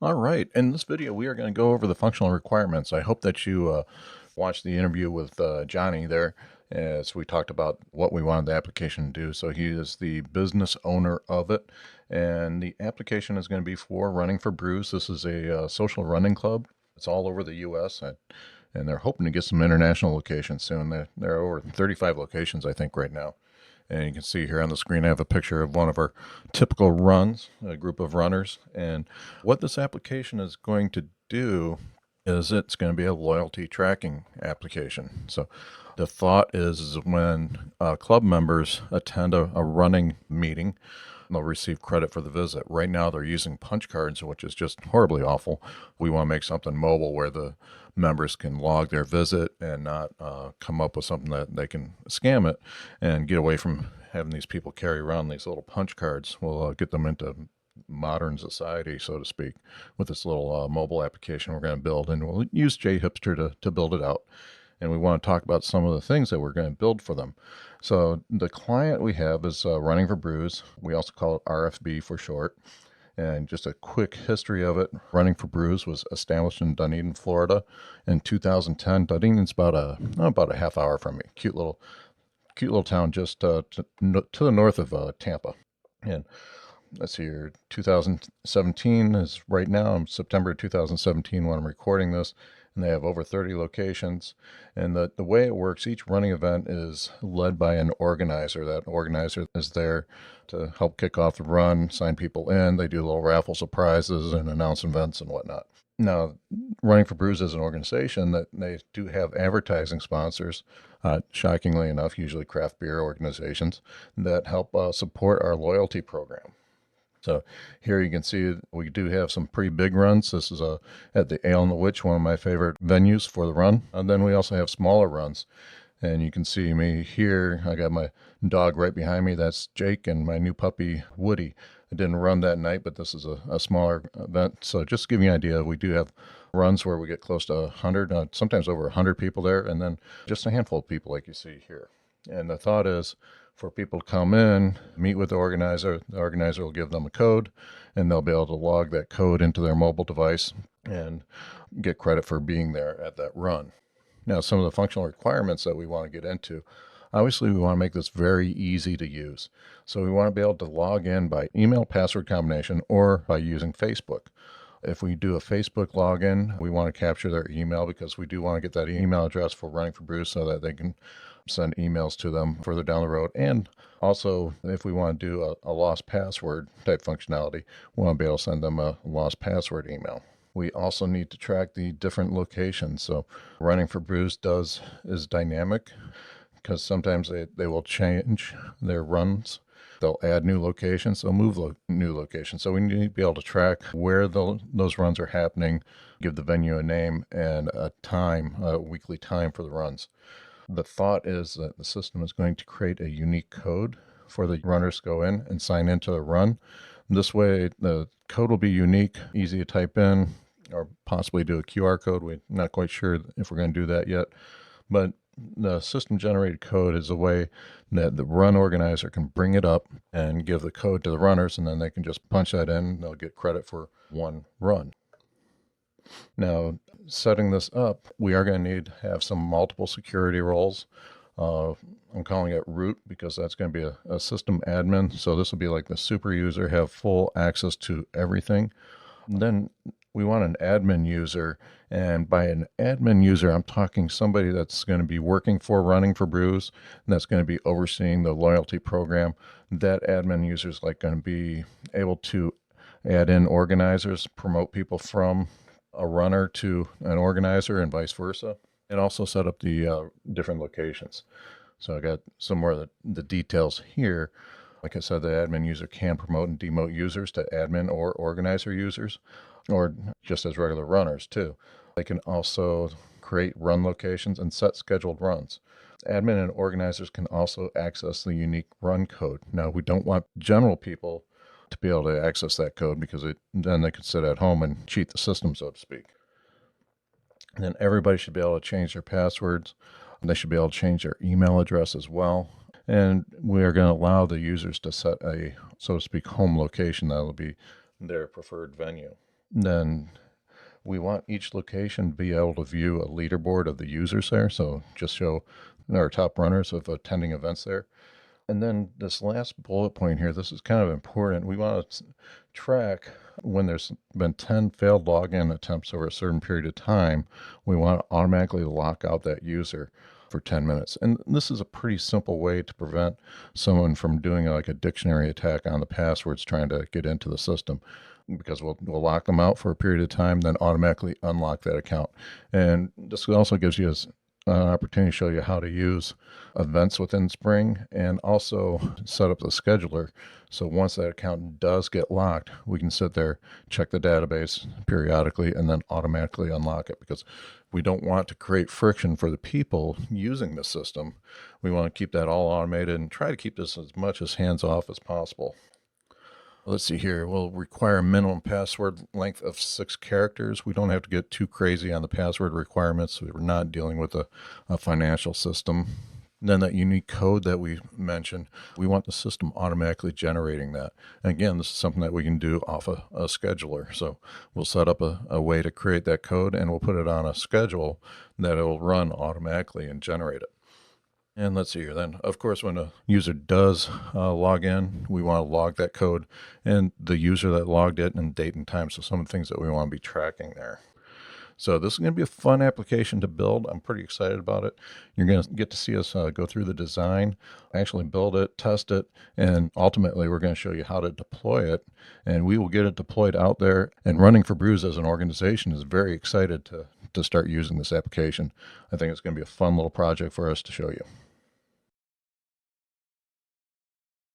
All right. In this video, we are going to go over the functional requirements. I hope that you watched the interview with Johnny there as we talked about what we wanted the application to do. So he is the business owner of it, and the application is going to be for Running for Brews. This is a social running club. It's all over the U.S., and they're hoping to get some international locations soon. They're over 35 locations, I think, right now. And you can see here on the screen, I have a picture of one of our typical runs, a group of runners. And what this application is going to do is it's going to be a loyalty tracking application. So the thought is when club members attend a running meeting, they'll receive credit for the visit. Right now, they're using punch cards, which is just horribly awful. We want to make something mobile where the members can log their visit and not come up with something that they can scam it and get away from having these people carry around these little punch cards. We'll get them into modern society, so to speak, with this little mobile application we're going to build. And we'll use JHipster to build it out. And we want to talk about some of the things that we're going to build for them. So the client we have is Running for Brews. We also call it RFB for short. And just a quick history of it, Running for Brews was established in Dunedin, Florida in 2010. Dunedin's about a half hour from me. Cute little town just to the north of Tampa. And let's see here, 2017 is right now, September 2017 when I'm recording this. And they have over 30 locations. And the way it works, each running event is led by an organizer. That organizer is there to help kick off the run, sign people in. They do little raffle surprises and announce events and whatnot. Now, Running for Brews is an organization that they do have advertising sponsors, shockingly enough, usually craft beer organizations, that help support our loyalty program. So here you can see we do have some pretty big runs. This is at the Ale and the Witch, one of my favorite venues for the run. And then we also have smaller runs. And you can see me here. I got my dog right behind me. That's Jake, and my new puppy, Woody. I didn't run that night, but this is a smaller event. So just to give you an idea, we do have runs where we get close to 100, sometimes over 100 people there, and then just a handful of people like you see here. And the thought is for people to come in, meet with the organizer. The organizer will give them a code, and they'll be able to log that code into their mobile device and get credit for being there at that run. Now, some of the functional requirements that we want to get into, obviously we want to make this very easy to use. So we want to be able to log in by email password combination or by using Facebook. If we do a Facebook login, we want to capture their email because we do want to get that email address for Running for Brews so that they can send emails to them further down the road. And also, if we want to do a lost password type functionality, we want to be able to send them a lost password email. We also need to track the different locations. So Running for Brews is dynamic because sometimes they will change their runs. They'll add new locations, they'll move new locations. So we need to be able to track where those runs are happening, give the venue a name and a weekly time for the runs. The thought is that the system is going to create a unique code for the runners to go in and sign into the run. This way, the code will be unique, easy to type in, or possibly do a QR code. We're not quite sure if we're going to do that yet. But the system-generated code is a way that the run organizer can bring it up and give the code to the runners, and then they can just punch that in, and they'll get credit for one run. Now, setting this up, we are going to need to have some multiple security roles. I'm calling it root because that's going to be a system admin. So this will be like the super user, have full access to everything. And then we want an admin user. And by an admin user, I'm talking somebody that's going to be working for Running for Brews, and that's going to be overseeing the loyalty program. That admin user is like going to be able to add in organizers, promote people from a runner to an organizer and vice versa, and also set up the different locations. So I got some more of the details here. Like I said, the admin user can promote and demote users to admin or organizer users, or just as regular runners too. They can also create run locations and set scheduled runs. Admin and organizers can also access the unique run code. Now, we don't want general people to be able to access that code because then they could sit at home and cheat the system, so to speak. And then everybody should be able to change their passwords. They should be able to change their email address as well. And we are going to allow the users to set a, so to speak, home location that will be their preferred venue. Then we want each location to be able to view a leaderboard of the users there. So just show our top runners of attending events there. And then this last bullet point here, this is kind of important. We want to track when there's been 10 failed login attempts over a certain period of time. We want to automatically lock out that user for 10 minutes. And this is a pretty simple way to prevent someone from doing like a dictionary attack on the passwords trying to get into the system, because we'll lock them out for a period of time, then automatically unlock that account. And this also gives you an opportunity to show you how to use events within Spring and also set up the scheduler. So once that account does get locked, we can sit there, check the database periodically, and then automatically unlock it, because we don't want to create friction for the people using the system. We want to keep that all automated and try to keep this as much as hands-off as possible. Let's see here. We'll require a minimum password length of 6 characters. We don't have to get too crazy on the password requirements. We're not dealing with a financial system. Then that unique code that we mentioned, we want the system automatically generating that. And again, this is something that we can do off a scheduler. So we'll set up a way to create that code, and we'll put it on a schedule that it will run automatically and generate it. And let's see here. Then, of course, when a user does log in, we want to log that code and the user that logged it and date and time. So some of the things that we want to be tracking there. So this is going to be a fun application to build. I'm pretty excited about it. You're going to get to see us go through the design, actually build it, test it, and ultimately we're going to show you how to deploy it. And we will get it deployed out there. And Running for Brews as an organization is very excited to start using this application. I think it's going to be a fun little project for us to show you.